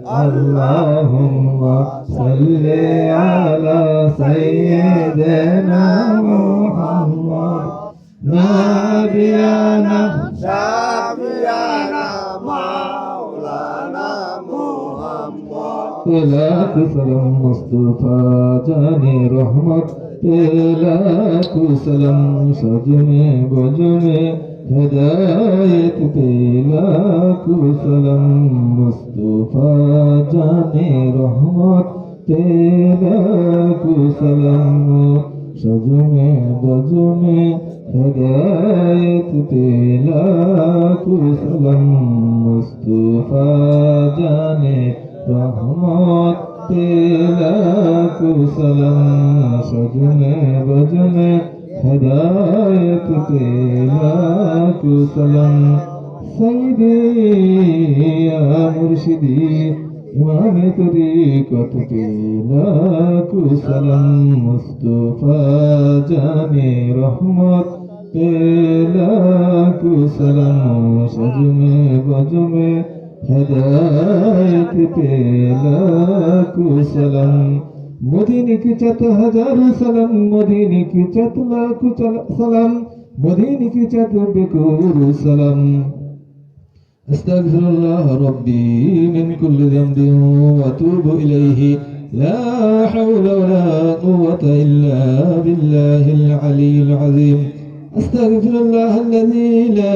اللهم صل على سيدنا محمد نبينا شفيعنا مولانا محمد تلاك سلام مصطفى جاني رحمت تلاك سلام سجمه بجمه هدايت تلاك سلام مصطفى جاني رحمت تلاك سلام سجمه بجمه هدايت تلاك سلام مصطفى جاني رحمت تلاك سلام سجمه بجمه هدايت تلاك سلام سيدي يا مرشدي إمام طريقة تلاك سلام مصطفى جاني رحمت تلاك سلام سجمه بجمه هدايت تلاك سلام مدينة کی چت ہزار سلام مدينة کی چت لاکھ سلام مدينة کی چت بكور سلام استغفر الله ربي من كل ذنب واتوب إليه لا حول ولا قوة إلا بالله العلي العظيم استغفر الله الذي لا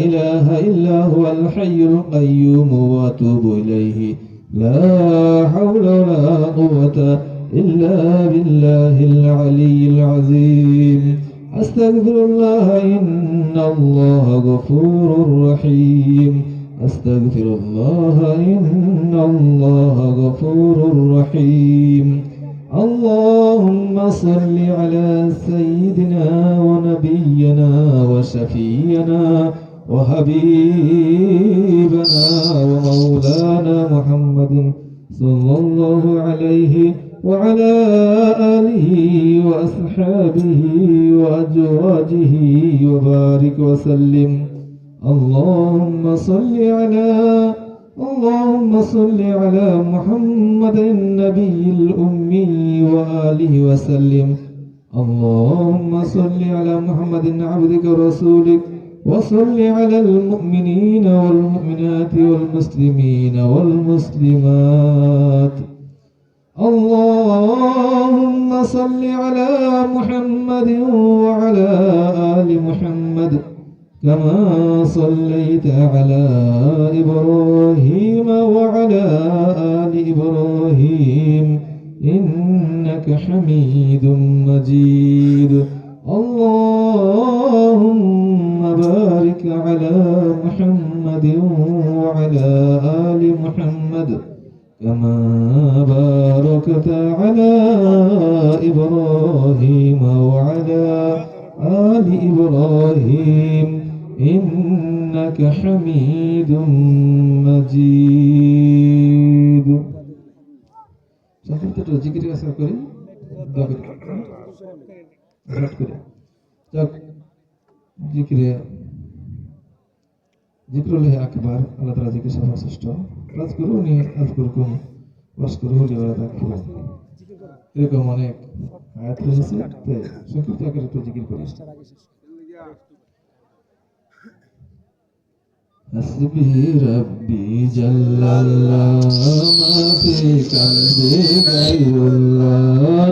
إله إلا هو الحي القيوم واتوب إليه لا حول ولا قوة إلا بالله العلي العظيم أستغفر الله إن الله غفور رحيم أستغفر الله إن الله غفور رحيم اللهم صل على سيدنا ونبينا وشفينا وحبيبنا ومولانا محمد صلى الله عليه وعلى آله وأصحابه وأزواجه وبارك وسلم اللهم صل على محمد النبي الأمي وآله وسلم اللهم صل على محمد عبدك ورسولك وصل على المؤمنين والمؤمنات والمسلمين والمسلمات اللهم صل على محمد وعلى آل محمد كما صليت على إبراهيم وعلى آل إبراهيم إنك حميد مجيد اللهم بارك على محمد وعلى آل محمد كما باركت على إبراهيم وعلى آل إبراهيم إنك حميد مجيد সকলকে তো জিকির আসর করি দোয়া করি রাত করে যাক জিকিরে জিকরুল্লাহ আকবার আল্লাহ তাআলা জিকির সর্বশ্রেষ্ঠ রাজগুরুনি আজকুরকুম ওয়াশকুরুহু লিওয়ালা তাকফুর এরকম অনেক আয়াত রয়েছে তাই সংক্ষিপ্ত আকারে একটু জিকির করি حسبي ربي جل الله ما في قلبي غير الله